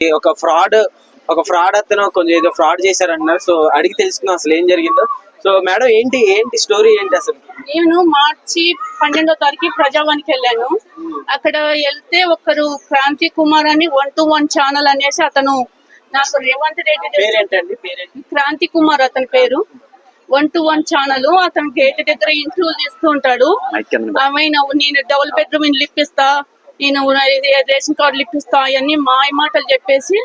ఒక ఫ్రాడ్ అతను కొంచెం ఏదో ఫ్రాడ్ చేశారన్నారు. సో అడిగి తెలుసుకుందాం అసలు ఏం జరిగిందో. సో మేడం ఏంటి స్టోరీ ఏంటి అసలు? నేను మార్చి 12వ తారీఖు ప్రజావానికి వెళ్ళాను. అక్కడ వెళ్తే ఒకరు క్రాంతి కుమార్ అని 1-to-1 ఛానల్ అనేసి అతను నాకు రేవంత్ రెడ్డి పేరేంటండి? క్రాంతి కుమార్ అతని పేరు. 1-to-1 ఛానల్ అతను గేట్ దగ్గర ఇంటర్వ్యూ తీస్తూ ఉంటాడు. ఆమె నేను డబుల్ బెడ్రూమ్ ఇల్లు ఇప్పిస్తా, నేను రేషన్ కార్డులు ఇప్పిస్తా అవన్నీ మాయ మాటలు చెప్పేసి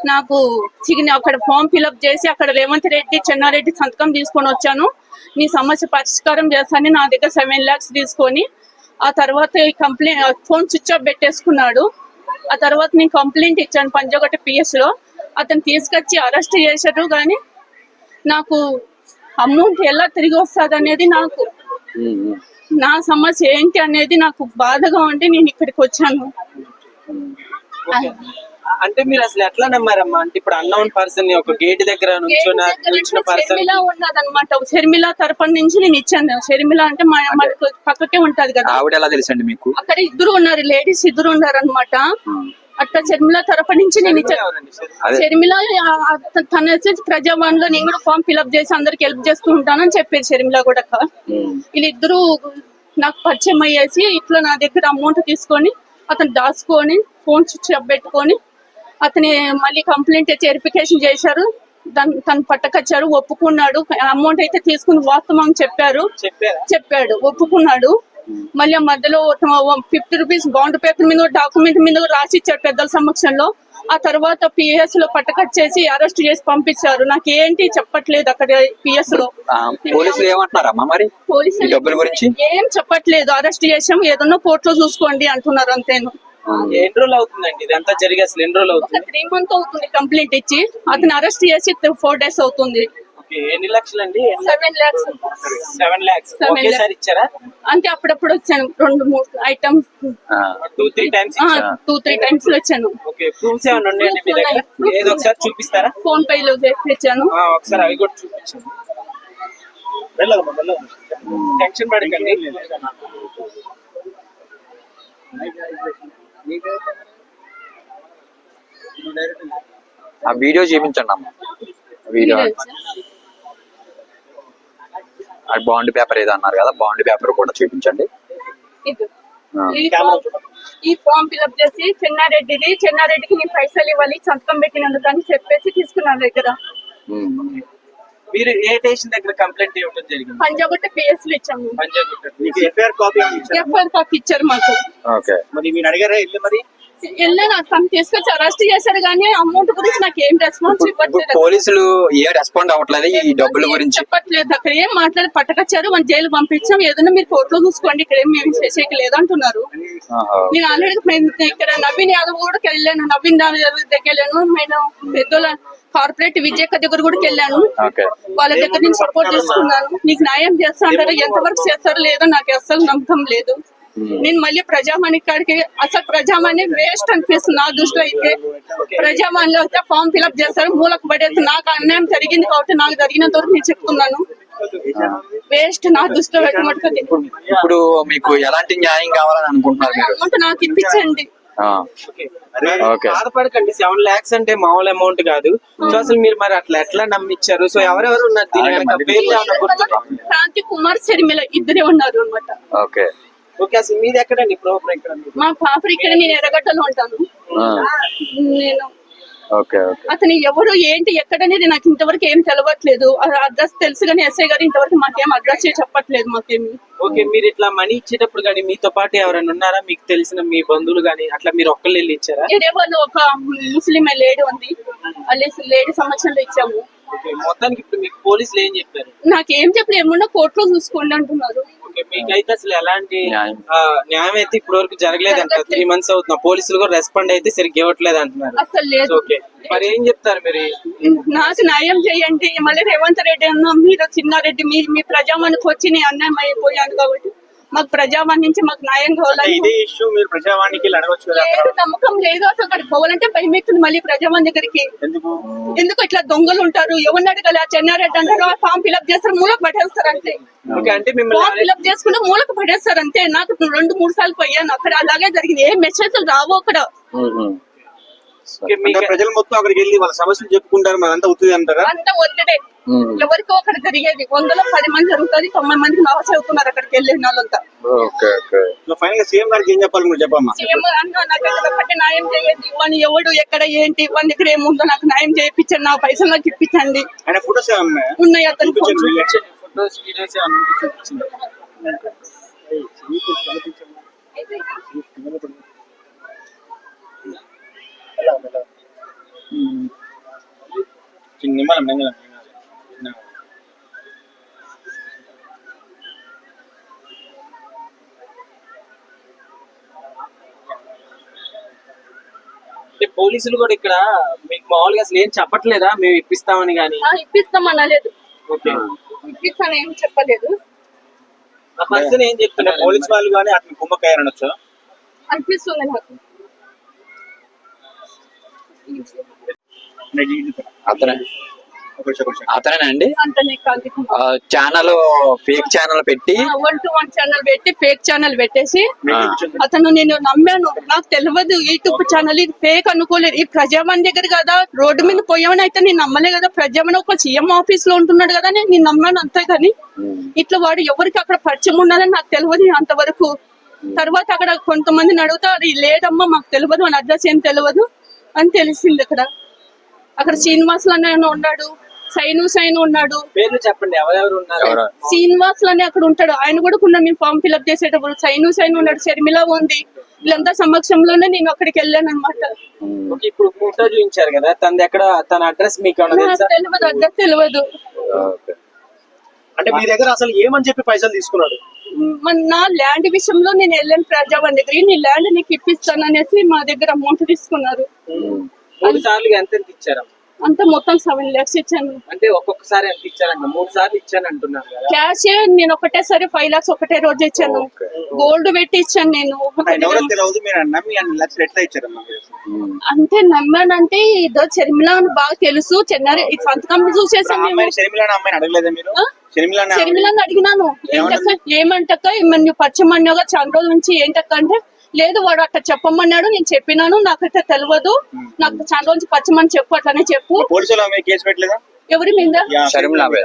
నాకు అక్కడ ఫామ్ ఫిల్అప్ చేసి అక్కడ రేవంత్ రెడ్డి చెన్నారెడ్డి సంతకం తీసుకొని వచ్చాను. నీ సమస్య పరిష్కారం చేస్తానని నా దగ్గర 7 lakhs తీసుకొని ఆ తర్వాత కంప్లైంట్ ఫోన్ స్విచ్ ఆఫ్ పెట్టేసుకున్నాడు. ఆ తర్వాత నేను కంప్లైంట్ ఇచ్చాను పంజాగుట్ట PS లో. అతను తీసుకొచ్చి అరెస్ట్ చేశారు. కానీ నాకు అమౌంట్ ఎలా తిరిగి వస్తుంది అనేది, నాకు నా సమస్య ఏంటి అనేది నాకు బాధగా ఉంటే నేను ఇక్కడికి వచ్చాను. అంటే మీరు అసలు ఎట్లా నమ్మారమ్మా? అంటే ఇప్పుడు అన్నోన్ పర్సన్ ఒక గేట్ దగ్గర నుంచిన పర్సన్ షర్మిల ఉన్నదన్నమాట. షర్మిల తరపున నుంచి నేను ఇచ్చాను. షర్మిల అంటే పక్కకే ఉంటది కదా. ఆవిడ ఎలా తెలుసండి మీకు? అక్కడ ఇద్దరు ఉన్నారు, లేడీస్ ఇద్దరు ఉన్నారు అనమాట. అట్లా షర్మిల తరపు నుంచి నేను ఇచ్చాను. షర్మిల తన వచ్చేసి ప్రజావాణిలో నేను కూడా ఫామ్ ఫిల్అప్ చేసి అందరికి హెల్ప్ చేస్తూ ఉంటానని చెప్పేది షర్మిల కూడా. వీళ్ళిద్దరు నాకు పరిచయం అయ్యేసి ఇట్లా నా దగ్గర అమౌంట్ తీసుకొని అతను దాచుకొని ఫోన్ స్విచ్ ఆఫ్ పెట్టుకొని అతని మళ్ళీ కంప్లైంట్ వెరిఫికేషన్ చేశారు. తను పట్టకొచ్చారు, ఒప్పుకున్నాడు. అమౌంట్ అయితే తీసుకుని వాస్తవం చెప్పాడు, ఒప్పుకున్నాడు. మళ్ళీ ఆ మధ్యలో 50 rupees బాండ్ పేపర్ మీద డాక్యుమెంట్ మీద రాసి ఇచ్చారు పెద్దల సమక్షంలో. ఆ తర్వాత PS లో పట్టకొచ్చేసి అరెస్ట్ చేసి పంపించారు. నాకు ఏంటి చెప్పట్లేదు అక్కడ PS లో. పోలీసులు ఏమంటున్నారమ్మా మరి పోలీసులు డబ్బుల గురించి? ఏం చెప్పట్లేదు. అరెస్ట్ చేసాం, ఏదన్నా కోర్టులో చూసుకోండి అంటున్నారు అంతేను. ఎన్ని రోజులు అవుతుందండి ఇదంతా జరిగి? అసలు ఎన్ని రోజులు అవుతుంది? 3 months అవుతుంది కంప్లైంట్ ఇచ్చి. అతను అరెస్ట్ చేసి 4 days అవుతుంది. ఎన్ని లక్షలు అండి? 7 lakhs. 7 lakhs ఒకేసారి ఇచ్చారా? అంటే అప్పుడప్పుడు వచ్చాను, 2-3 ఐటమ్స్ 2-3 times 2-3 times వచ్చాను. ఓకే, ప్రూఫ్స్ ఏమైనా ఉన్నాయండి మీ దగ్గర? ఏదో ఒకసారి చూపిస్తారా? ఫోన్ పే లో తెచ్చాను. ఒకసారి అవి కూడా చూపించండి. టెన్షన్ పడకండి. ఆ వీడియో చూపించండి అమ్మ. వీడియో బాండ్ పేపర్ ఏదో అన్నారు కదా, బాండ్ పేపర్ కూడా చూపించండి. ఈ ఫామ్ ఫిల్అప్ చేసి చెన్నారెడ్డికి నేను పైసలు ఇవ్వాలి సంతకం పెట్టినందుకు అని చెప్పేసి తీసుకున్నాను దగ్గర. మీరు ఏ స్టేషన్ దగ్గర కంప్లైంట్ ఇవ్వడం జరిగింది? పంజాగుట్ట PS లో ఇచ్చాము. FIR కాపీ ఇచ్చారు మాకు. మరి మీరు అడిగారా ఇల్లు? మరి వెళ్ళాను, తను తీసుకొచ్చి అరెస్ట్ చేశారు. కానీ అమౌంట్ గురించి నాకు ఏం రెస్పాన్స్ ఇవ్వట్లేదు. పోలీసులు ఏం రెస్పాండ్ అవ్వట్లేదు ఈ డబ్బుల గురించి చెప్పట్లేదు. అక్కడ ఏం మాట్లాడి పట్టకొచ్చారు, మన జైలు పంపించాం, ఏదైనా మీరు కోర్టులో చూసుకోండి, ఇక్కడ ఏం మేము చేసేకి లేదంటున్నారు. నేను ఆల్రెడీ ఇక్కడ నవీన్ యాదవ్ కూడా వెళ్ళాను, నవీన్ దగ్గర వెళ్ళాను. నేను పెద్దోళ్ళ కార్పొరేట్ విజయక దగ్గర కూడా వెళ్ళాను. వాళ్ళ దగ్గర నుంచి సపోర్ట్ తీసుకున్నాను. నీకు న్యాయం చేస్తా అంటారు, ఎంతవరకు చేస్తారో లేదో నాకు అస్సలు నమ్మకం లేదు. నేను మళ్ళీ ప్రజావాణి కాడికి, అసలు ప్రజావాణి వేస్ట్ అనిపిస్తుంది నా దృష్టిలో అయితే. ప్రజావాణిలో అయితే ఫామ్ ఫిల్అప్ చేస్తారు, మూలకు పడేసి నాకు అన్యాయం జరిగింది కాబట్టి నాకు జరిగినంత వరకు నేను చెప్తున్నాను. వేస్ట్ నా దృష్టిలో పెట్టమట్టుకుంది. ఇప్పుడు మీకు ఎలాంటి న్యాయం కావాలని అనుకుంటున్నారు? అమౌంట్ నాకు ఇప్పించండి. బాధపడకండి. 7 lakhs అంటే మామూలు అమౌంట్ కాదు. సో అసలు మీరు మరి అట్లా ఎట్లా నమ్మించారు? సో ఎవరెవరు ఉన్నారు దీని వెనక? పేర్లు ఏమన్నా గుర్తున్నా? క్రాంతి కుమార్, షర్మిల ఇద్దరే ఉన్నారు అనమాట. ఓకే, అసలు మీది ఎక్కడండి? ప్రాపర్ ఎక్కడ? మా పాప ఇక్కడ, నేను ఎర్రగడ్డలో ఉంటాను. నేను అతను ఎవరు ఏంటి ఎక్కడనేది నాకు ఇంతవరకు ఏం తెలవట్లేదు. అడ్రస్ తెలుసు కానీ SI గారు ఇంతవరకు మాకేం అడ్రస్ చెప్పట్లేదు మాకేమి. ఓకే, మీరు ఇట్లా మనీ ఇచ్చేటప్పుడు కానీ మీతో పాటు ఎవరైనా ఉన్నారా? మీకు తెలిసిన మీ బంధువులు కానీ అట్లా మీరు ఒక్కళ్ళు వెళ్ళి ఇచ్చారా? వేరే వాళ్ళు ఒక ముస్లిం లేడీ ఉంది, లేడీ సమక్షంలో ఇచ్చాము. మొత్తానికి ఇప్పుడు మీకు పోలీసులు ఏం చెప్పారు? నాకేం చెప్పలేదు, ఏమన్నా కోర్టులో చూసుకోండి అంటున్నారు. మీకైతే అసలు ఎలాంటి న్యాయం అయితే ఇప్పటి వరకు జరగలేదు అంటారు. 3 months అవుతున్నా, పోలీసులు కూడా రెస్పాండ్ అయితే సరిగ్గా ఇవ్వట్లేదు అంటున్నారు. అసలు లేదు. మరి ఏం చెప్తారు మీరు? నాకు న్యాయం చేయండి. మళ్ళీ రేవంత్ రెడ్డి అన్న, మీరు చిన్నారెడ్డి, మీ ప్రజావానికి వచ్చి నేను అన్యాయం అయిపోయాను కాబట్టి మాకు ప్రజావాణి నుంచి మాకు న్యాయం కావాలి. లేదు, నమ్మకం లేదు. అసలు అక్కడికి పోవాలంటే భయం అవుతుంది. మళ్ళీ ప్రజావాణి దగ్గరికి ఎందుకు ఇట్లా దొంగలు ఉంటారు? ఎవరిని అడగాలి? చెన్నారెడ్డి అంటారు, ఫామ్ ఫిల్అప్ చేస్తారు, మూలకు పడేస్తారు అంతే. ఫామ్ ఫిల్అప్ చేసుకుంటే మూలకు పడేస్తారు అంతే. నాకు 2-3 సార్లు పోయాను అక్కడ, అలాగే జరిగింది. ఏ మెసేజ్ రావు అక్కడ. ఓకే, అంటే మీకు ప్రజలు మొత్తం అక్కడికి వెళ్ళి వాళ్ళ సమస్యలు చెప్పుకుంటారు, మరి అంతా అవుతుంది అంటారా? అంతా ఒత్తిడే. ఎవరికో అక్కడ జరిగేది 110 మంది జరుగుతుంది, 90 మందికి లాస్ అవుతున్నారు అక్కడికి వెళ్ళిన వాళ్ళంతా. Okay okay. ఫైనల్ గా సీఎం గారికి ఏం చెప్పాలి మీరు చెప్పమ్మా. సీఎం అన్నా నాకు ఎక్కడ ఒకటి న్యాయం చేయండి, వాడిని ఎవడు ఎక్కడ ఏంటి వాడి దగ్గర ఏముందో నాకు న్యాయం చేయించండి, నా పైసలు నాకు ఇప్పించండి. ఆయన ఫోటోస్ ఏమన్నా ఉన్నాయి అతని ఫోన్. ఫోటోస్ వీడియోస్ ఏమన్నా ఉంటే చూపించండి. నిమ్మలం నిమ్మలం అంటే పోలీసులు కూడా ఇక్కడ మీకు మామూలుగా అసలు ఏం చెప్పట్లేదా మేము ఇప్పిస్తామని కానీ? ఇప్పిస్తామనలేదు, ఓకే, ఇప్పిస్తాను ఏం చెప్పలేదు. ఆ పర్సన్ ఏం చెప్తున్నారు? పోలీస్ వాళ్ళు కానీ అతను కుంభకాయనొచ్చు. అనిపిస్తుంది నాకు. అతనే అతనేనండి అంతనే కాదు, ఛానల్ ఫేక్ ఛానల్ పెట్టి 1-to-1 ఛానల్ పెట్టి ఫేక్ ఛానల్ పెట్టేసి అతను నేను నమ్మాను, నాకు తెలియదు యూట్యూబ్ ఛానల్ ఇది ఫేక్ అనుకోలేదు. ఈ ప్రజావాణి దగ్గర కదా రోడ్డు మీద పోయామని అయితే నేను నమ్మలే కదా, ప్రజావాణి ఒక సీఎం ఆఫీస్ లో ఉంటున్నాడు కదా అని నేను నమ్మాను అంతే. కానీ ఇట్లా వాడు ఎవరికి అక్కడ పరిచయం ఉన్నదని నాకు తెలియదు అంతవరకు. తర్వాత అక్కడ కొంతమందిని అడుగుతా అది లేదమ్మా మాకు తెలియదు, మన అడ్రస్ ఏం తెలియదు అని తెలిసింది. అక్కడ శ్రీనివాసులు అనే ఉన్నాడు, సైను ఉన్నాడు. పేర్లు చెప్పండి ఎవరెవరు ఉన్నారు? శ్రీనివాసులు అని అక్కడ ఉంటాడు, ఆయన కూడా ఉన్న మేము ఫామ్ ఫిల్అప్ చేసేటప్పుడు సైను ఉన్నాడు, షర్మిల ఉంది. వీళ్ళంతా సమక్షంలోనే నేను అక్కడికి వెళ్ళాను అనమాట. ఓకే, ఇప్పుడు ఫోటో చూపించారు కదా, తనది ఎక్కడ, తన అడ్రస్ మీకు ఏమన్నా తెలుసా? తెలియదు, అడ్రస్ తెలియదు. అంటే మీ దగ్గర అసలు ఏమని చెప్పి పైసలు తీసుకున్నాడు? నా ల్యాండ్ విషయంలో నేను వెళ్ళాను ప్రజావాణి దగ్గర, నీ ల్యాండ్ నీకు ఇప్పిస్తాను అనేసి మా దగ్గర అమౌంట్ తీసుకున్నారు. 3 సార్లు ఎంత ఇచ్చారమ్మా? అంతా మొత్తం 7 lakhs ఇచ్చాను. అంటే ఒక్కొక్కసారి ఎంత ఇచ్చారంట? 3 సార్లు ఇచ్చాను అంటున్నారు కదా. క్యాష్ నేను ఒకటేసారి 5 lakhs ఒకటే రోజు ఇచ్చాను, గోల్డ్ పెట్టి ఇచ్చాను నేను. తెలియదు మీరు నమ్మి 2 లక్షలు ఎట్లా ఇచ్చారమ్మా? అంతే నమ్మానంటే ఇదో షర్మిల అని బాగా తెలుసు, చెన్నై సంతకం చూసేసాను. షర్మిల అమ్మాయిని అడగలేదా మీరు? షర్మిలని అడిగినాను, ఏంటక్క ఏమంటక్క నువ్వు పచ్చమన్నాగా చాలా రోజుల నుంచి ఏంటక్క అంటే, లేదు వాడు అట్లా చెప్పమన్నాడు, నేను చెప్పినాను, నాకైతే తెలియదు, నాకు చాలా రోజు పచ్చమని చెప్పు అట్లనే చెప్పు. పోలీసులు కేసు పెట్టలేదా? ఎవరి మీద?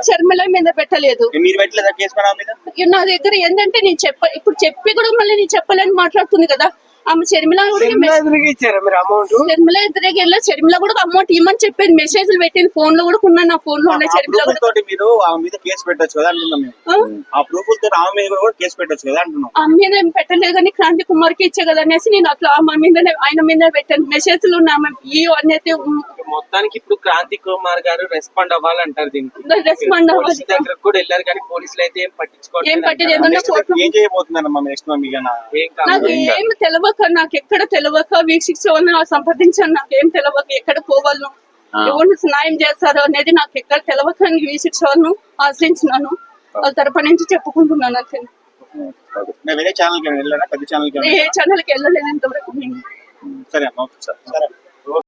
షర్మిల మీద పెట్టలేదు. మీరు పెట్టలేదా కేసు మీద? నా దగ్గర ఏంటంటే నేను ఇప్పుడు చెప్పి కూడా మళ్ళీ నేను చెప్పలేని మాట్లాడుతుంది కదా ఆమె. షర్మిల షర్మిల ఎదురుగా వెళ్ళా, షర్మిల కూడా అమౌంట్ ఇవ్వమని చెప్పేది, మెసేజ్లు పెట్టింది, ఫోన్ లో కూడా ఉన్నాయి, నా ఫోన్ లో ఉన్నాయి. షర్మిల మీరు ఆమె మీద కేసు పెట్టొచ్చు కదా అంటున్నాం. ఆ ప్రూఫ్ తో ఆమె మీద కూడా కేసు పెట్టొచ్చు కదా అంటున్నాం. ఆమె మీద ఏం పెట్టలేదు కానీ క్రాంతి కుమార్ కి ఇచ్చే కదా అనేసి నేను అట్లా ఆమె మీద ఆయన మీద పెట్టాను, మెసేజ్లు ఉన్నాయి ఈ అనేది. మొత్తానికి ఇప్పుడు క్రాంతి కుమార్ గారు రెస్పాండ్ అవ్వాలంటారు దీనికి. రెస్పాండ్ అవ్వాలి. పోలీసుల దగ్గర కూడా వెళ్ళారు కానీ పోలీసులు అయితే ఏం పట్టించుకోవట్లేదు. ఏం పట్టింది ఏం చేయబోతున్నారమ్మా నెక్స్ట్ మీకు? నాకు ఏం తెలియక, నాకు ఎక్కడ తెలియక వీక్షించే సంప్రదించాను, నాకేం తెలియక ఎక్కడ పోవాలను, ఎవరు న్యాయం చేస్తారో అనేది నాకు ఎక్కడ తెలియక వీక్షించే ఆశ్రయించినాను, వాళ్ళ తరపు నుంచి చెప్పుకుంటున్నాను అంతే. వేరే ఛానల్ కి వెళ్ళారా? పెద్ద ఛానల్ కి ఏ ఛానల్కి వెళ్ళలేదు ఇంతవరకు. సరే అమ్మా, సరే.